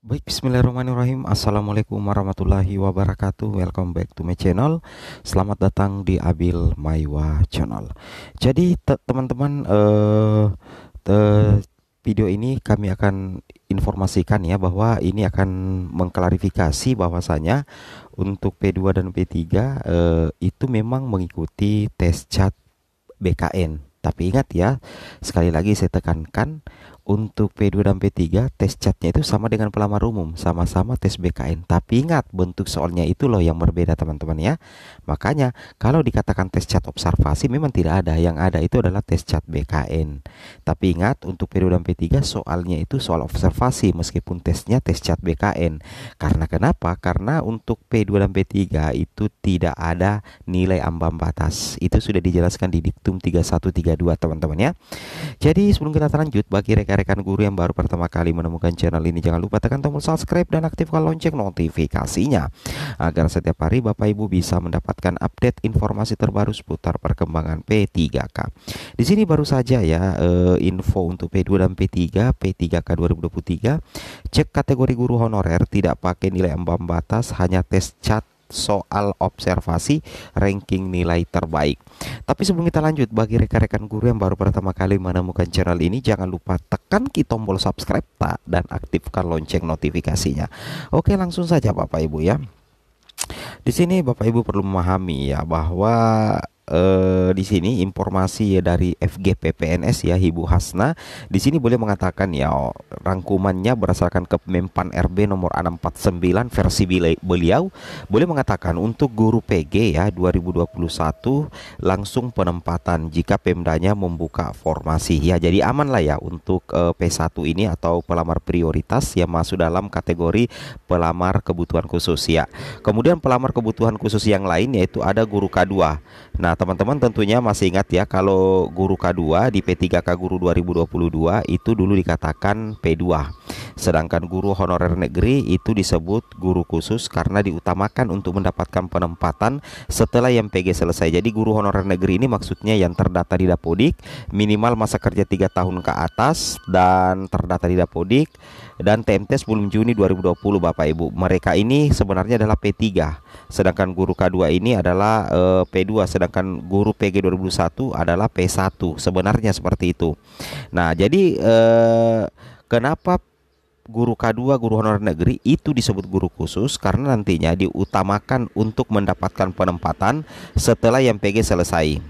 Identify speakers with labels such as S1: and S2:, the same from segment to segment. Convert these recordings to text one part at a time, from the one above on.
S1: Baik, bismillahirrahmanirrahim. Assalamualaikum warahmatullahi wabarakatuh. Welcome back to my channel. Selamat datang di Abil Maiwa Channel. Jadi teman-teman, video ini kami akan informasikan ya bahwa ini akan mengklarifikasi bahwasanya untuk P2 dan P3 itu memang mengikuti tes CAT BKN. Tapi ingat ya, sekali lagi saya tekankan, untuk P2 dan P3 tes catnya itu sama dengan pelamar umum, sama-sama tes BKN. Tapi ingat, bentuk soalnya itu loh yang berbeda teman-teman ya. Makanya kalau dikatakan tes cat observasi memang tidak ada, yang ada itu adalah tes cat BKN. Tapi ingat, untuk P2 dan P3 soalnya itu soal observasi meskipun tesnya tes cat BKN. Karena kenapa? Karena untuk P2 dan P3 itu tidak ada nilai ambang batas. Itu sudah dijelaskan di Diktum 3132 teman-teman ya. Jadi sebelum kita lanjut, bagi rekan-rekan guru yang baru pertama kali menemukan channel ini, jangan lupa tekan tombol subscribe dan aktifkan lonceng notifikasinya agar setiap hari Bapak Ibu bisa mendapatkan update informasi terbaru seputar perkembangan P3K. Di sini baru saja ya info untuk P2 dan P3 P3K 2023. Cek kategori guru honorer tidak pakai nilai ambang batas, hanya tes cat soal observasi ranking nilai terbaik. Tapi sebelum kita lanjut, bagi rekan-rekan guru yang baru pertama kali menemukan channel ini, jangan lupa tekan tombol subscribe dan aktifkan lonceng notifikasinya. Oke, langsung saja Bapak Ibu ya. Di sini Bapak Ibu perlu memahami ya bahwa di sini informasi ya dari FGP PNS ya, Ibu Hasna di sini boleh mengatakan ya, rangkumannya berdasarkan Kemenpan RB nomor 649 versi beliau boleh mengatakan untuk guru PG ya 2021 langsung penempatan jika Pemdanya membuka formasi ya. Jadi aman lah ya untuk P1 ini atau pelamar prioritas yang masuk dalam kategori pelamar kebutuhan khusus ya. Kemudian pelamar kebutuhan khusus yang lain yaitu ada guru K2. Nah, teman-teman tentunya masih ingat ya, kalau guru K2 di P3K Guru 2022 itu dulu dikatakan P2. Sedangkan guru honorer negeri itu disebut guru khusus karena diutamakan untuk mendapatkan penempatan setelah yang PG selesai. Jadi guru honorer negeri ini maksudnya yang terdata di Dapodik, minimal masa kerja 3 tahun ke atas dan terdata di Dapodik, dan TMT sebelum Juni 2020 Bapak Ibu. Mereka ini sebenarnya adalah P3. Sedangkan guru K2 ini adalah P2, sedangkan guru PG 2021 adalah P1. Sebenarnya seperti itu. Nah, jadi kenapa guru K2, guru honorer negeri itu disebut guru khusus? Karena nantinya diutamakan untuk mendapatkan penempatan setelah yang PG selesai.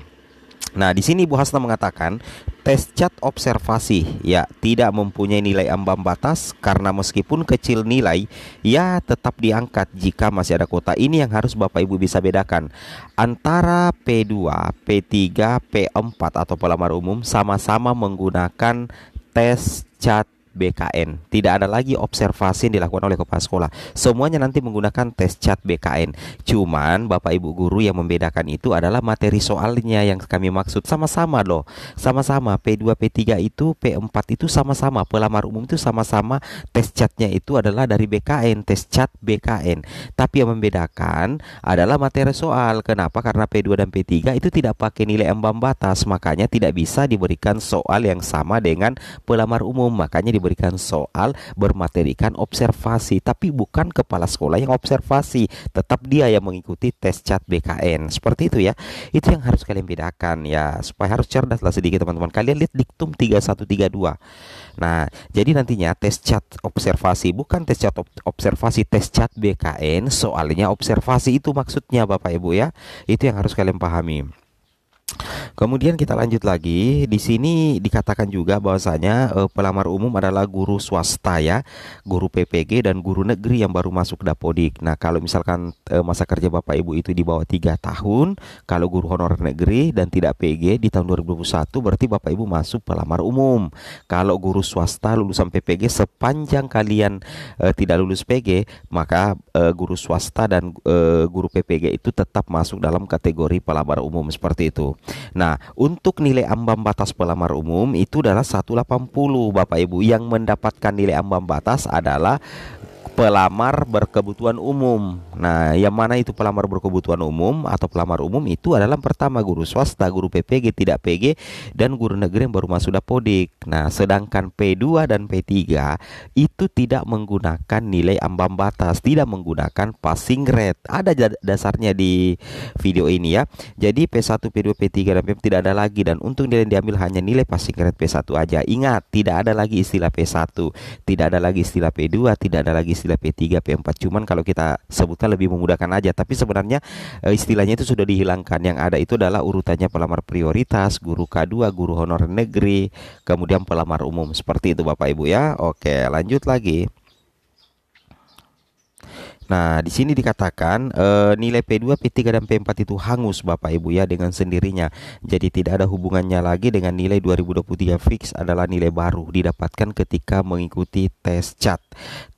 S1: Nah, di sini Bu Hasna mengatakan tes cat observasi ya tidak mempunyai nilai ambang batas karena meskipun kecil nilai ya tetap diangkat jika masih ada kuota. Ini yang harus Bapak Ibu bisa bedakan antara P2, P3, P4 atau pelamar umum sama-sama menggunakan tes cat BKN. Tidak ada lagi observasi yang dilakukan oleh kepala sekolah. Semuanya nanti menggunakan tes cat BKN. Cuman Bapak Ibu guru yang membedakan itu adalah materi soalnya yang kami maksud. Sama-sama loh. Sama-sama P2, P3 itu, P4 itu sama-sama. Pelamar umum itu sama-sama tes catnya itu adalah dari BKN, tes cat BKN. Tapi yang membedakan adalah materi soal. Kenapa? Karena P2 dan P3 itu tidak pakai nilai ambang batas. Makanya tidak bisa diberikan soal yang sama dengan pelamar umum. Makanya diberikan soal bermaterikan observasi, tapi bukan kepala sekolah yang observasi, tetap dia yang mengikuti tes cat BKN. Seperti itu ya. Itu yang harus kalian bedakan ya, supaya harus cerdas lah sedikit teman-teman. Kalian lihat Diktum 3132. Nah, jadi nantinya tes cat observasi bukan tes cat observasi, tes cat BKN, soalnya observasi itu maksudnya Bapak Ibu ya. Itu yang harus kalian pahami. Kemudian kita lanjut lagi. Di sini dikatakan juga bahwasanya pelamar umum adalah guru swasta ya, guru PPG dan guru negeri yang baru masuk Dapodik. Nah, kalau misalkan masa kerja Bapak Ibu itu di bawah 3 tahun, kalau guru honorer negeri dan tidak PG di tahun 2021 berarti Bapak Ibu masuk pelamar umum. Kalau guru swasta lulusan PPG sepanjang kalian tidak lulus PG, maka guru swasta dan guru PPG itu tetap masuk dalam kategori pelamar umum seperti itu. Nah, untuk nilai ambang batas pelamar umum itu adalah 180 Bapak Ibu. Yang mendapatkan nilai ambang batas adalah pelamar berkebutuhan umum. Nah, yang mana itu pelamar berkebutuhan umum atau pelamar umum itu adalah pertama guru swasta, guru PPG, tidak PG, dan guru negeri yang baru masuk Dapodik. Nah, sedangkan P2 dan P3 itu tidak menggunakan nilai ambang batas, tidak menggunakan passing grade. Ada dasarnya di video ini ya. Jadi P1, P2, P3 dan P4 tidak ada lagi, dan untuk nilai yang diambil hanya nilai passing grade P1 aja. Ingat, tidak ada lagi istilah P1, tidak ada lagi istilah P2, tidak ada lagi istilah P3, P4. Cuman kalau kita sebutkan lebih memudahkan aja, tapi sebenarnya istilahnya itu sudah dihilangkan. Yang ada itu adalah urutannya pelamar prioritas, guru K2, guru honorer negeri, kemudian pelamar umum. Seperti itu Bapak Ibu ya. Oke, lanjut lagi. Nah, di sini dikatakan nilai P2, P3 dan P4 itu hangus Bapak Ibu ya dengan sendirinya. Jadi tidak ada hubungannya lagi dengan nilai 2023 fix, adalah nilai baru didapatkan ketika mengikuti tes CAT.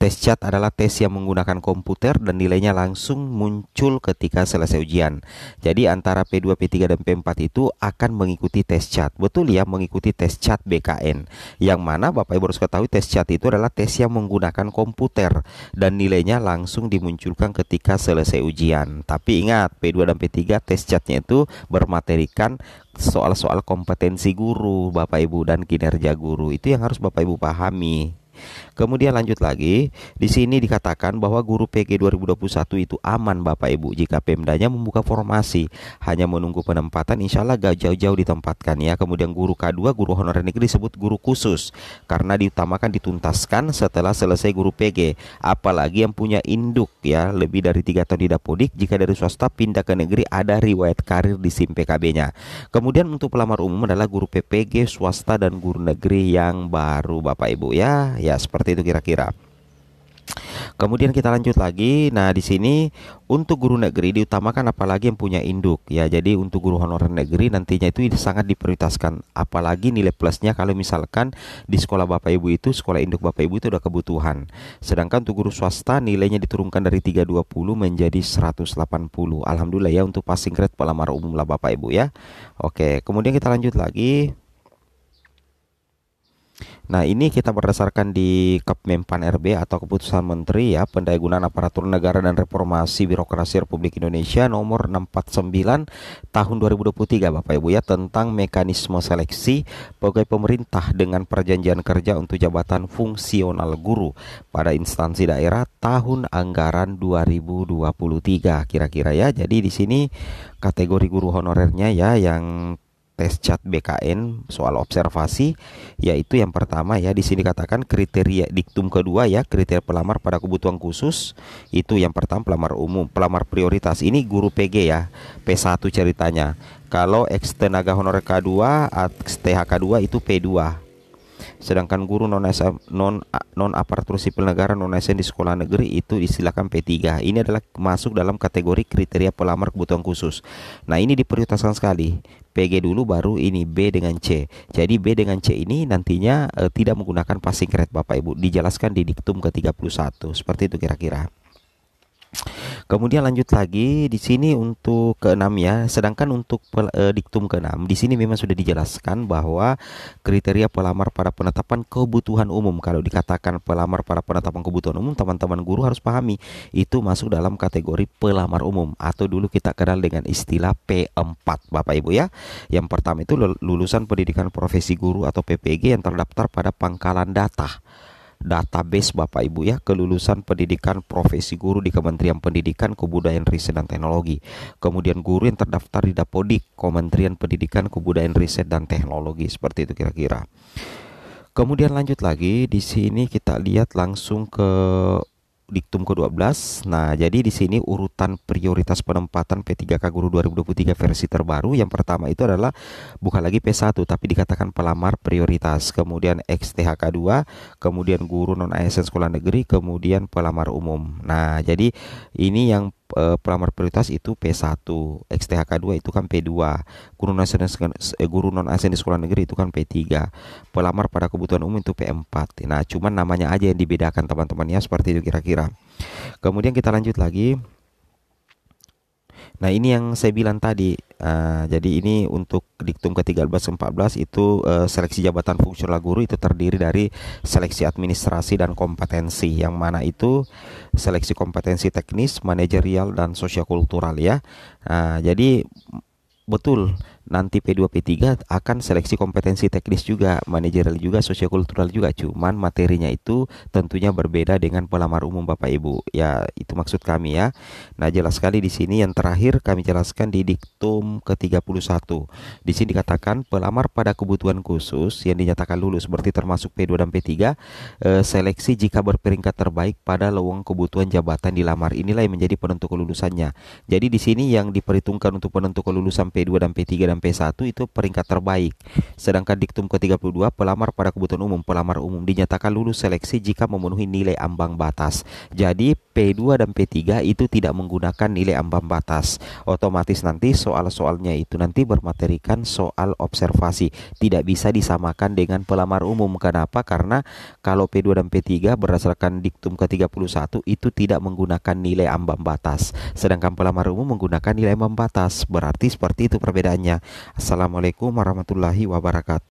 S1: Tes CAT adalah tes yang menggunakan komputer dan nilainya langsung muncul ketika selesai ujian. Jadi antara P2, P3 dan P4 itu akan mengikuti tes CAT. Betul ya, mengikuti tes CAT BKN. Yang mana Bapak Ibu harus ketahui tes CAT itu adalah tes yang menggunakan komputer dan nilainya langsung dimunculkan ketika selesai ujian. Tapi ingat, P2 dan P3 tes CAT-nya itu bermaterikan soal-soal kompetensi guru Bapak Ibu dan kinerja guru. Itu yang harus Bapak Ibu pahami. Kemudian lanjut lagi, di sini dikatakan bahwa guru PG 2021 itu aman Bapak Ibu jika Pemdanya membuka formasi, hanya menunggu penempatan, insya Allah gak jauh-jauh ditempatkan ya. Kemudian guru K2, guru honorer negeri disebut guru khusus karena diutamakan dituntaskan setelah selesai guru PG, apalagi yang punya induk ya lebih dari 3 tahun di Dapodik. Jika dari swasta pindah ke negeri ada riwayat karir di SIM PKB-nya. Kemudian untuk pelamar umum adalah guru PPG swasta dan guru negeri yang baru Bapak Ibu ya. Ya, seperti itu kira-kira. Kemudian kita lanjut lagi. Nah, di sini untuk guru negeri diutamakan apalagi yang punya induk ya. Jadi untuk guru honorer negeri nantinya itu sangat diprioritaskan, apalagi nilai plusnya kalau misalkan di sekolah Bapak Ibu itu, sekolah induk Bapak Ibu itu udah kebutuhan. Sedangkan untuk guru swasta nilainya diturunkan dari 320 menjadi 180. Alhamdulillah ya untuk passing grade pelamar umum lah Bapak Ibu ya. Oke, kemudian kita lanjut lagi. Nah, ini kita berdasarkan di Kepmenpan RB atau Keputusan Menteri ya, Pendayagunaan Aparatur Negara dan Reformasi Birokrasi Republik Indonesia nomor 649 tahun 2023 Bapak Ibu ya, tentang mekanisme seleksi pegawai pemerintah dengan perjanjian kerja untuk jabatan fungsional guru pada instansi daerah tahun anggaran 2023 kira-kira ya. Jadi di sini kategori guru honorernya ya yang tes CAT BKN soal observasi, yaitu yang pertama ya di sini katakan kriteria diktum kedua ya, kriteria pelamar pada kebutuhan khusus itu yang pertama pelamar umum, pelamar prioritas ini guru PG ya, P1 ceritanya. Kalau ex tenaga honorer K2, ex THK2 itu P2. Sedangkan guru non aparatur sipil negara non ASN di sekolah negeri itu istilahkan P3. Ini adalah masuk dalam kategori kriteria pelamar kebutuhan khusus. Nah, ini diprioritaskan sekali. PG dulu baru ini B dengan C. Jadi B dengan C ini nantinya tidak menggunakan passing grade Bapak Ibu. Dijelaskan di diktum ke-31. Seperti itu kira-kira. Kemudian lanjut lagi di sini untuk ke-6 ya. Sedangkan untuk diktum ke-6 di sini memang sudah dijelaskan bahwa kriteria pelamar pada penetapan kebutuhan umum. Kalau dikatakan pelamar pada penetapan kebutuhan umum, teman-teman guru harus pahami itu masuk dalam kategori pelamar umum atau dulu kita kenal dengan istilah P4 Bapak Ibu ya. Yang pertama itu lulusan pendidikan profesi guru atau PPG yang terdaftar pada pangkalan database Bapak Ibu ya, kelulusan pendidikan profesi guru di Kementerian Pendidikan, Kebudayaan, Riset dan Teknologi. Kemudian guru yang terdaftar di Dapodik, Kementerian Pendidikan, Kebudayaan, Riset dan Teknologi. Seperti itu kira-kira. Kemudian lanjut lagi di sini kita lihat langsung ke diktum ke-12. Nah, jadi di sini urutan prioritas penempatan P3K Guru 2023 versi terbaru. Yang pertama itu adalah bukan lagi P1 tapi dikatakan pelamar prioritas. Kemudian XTHK2, kemudian guru non ASN sekolah negeri, kemudian pelamar umum. Nah, jadi ini yang pelamar prioritas itu P1, XTHK2 itu kan P2, guru non ASN di sekolah negeri itu kan P3, pelamar pada kebutuhan umum itu P4. Nah, cuman namanya aja yang dibedakan teman-teman ya, seperti itu kira-kira. Kemudian kita lanjut lagi. Nah, ini yang saya bilang tadi. Jadi ini untuk diktum ke-13 14 itu seleksi jabatan fungsional guru itu terdiri dari seleksi administrasi dan kompetensi, yang mana itu seleksi kompetensi teknis, manajerial dan sosiokultural ya. Jadi betul, nanti P2 P3 akan seleksi kompetensi teknis juga, manajerial juga, sosiokultural juga. Cuman materinya itu tentunya berbeda dengan pelamar umum Bapak Ibu. Ya, itu maksud kami ya. Nah, jelas sekali di sini yang terakhir kami jelaskan di diktum ke-31. Di sini dikatakan pelamar pada kebutuhan khusus yang dinyatakan lulus berarti termasuk P2 dan P3, seleksi jika berperingkat terbaik pada lowong kebutuhan jabatan dilamar. Inilah yang menjadi penentu kelulusannya. Jadi di sini yang diperhitungkan untuk penentu kelulusan P2 dan P3 dan P1 itu peringkat terbaik. Sedangkan diktum ke-32 pelamar pada kebutuhan umum, pelamar umum dinyatakan lulus seleksi jika memenuhi nilai ambang batas. Jadi P2 dan P3 itu tidak menggunakan nilai ambang batas. Otomatis nanti soal-soalnya itu nanti bermaterikan soal observasi. Tidak bisa disamakan dengan pelamar umum. Kenapa? Karena kalau P2 dan P3 berdasarkan diktum ke-31 itu tidak menggunakan nilai ambang batas. Sedangkan pelamar umum menggunakan nilai ambang batas. Berarti seperti itu perbedaannya. Assalamualaikum warahmatullahi wabarakatuh.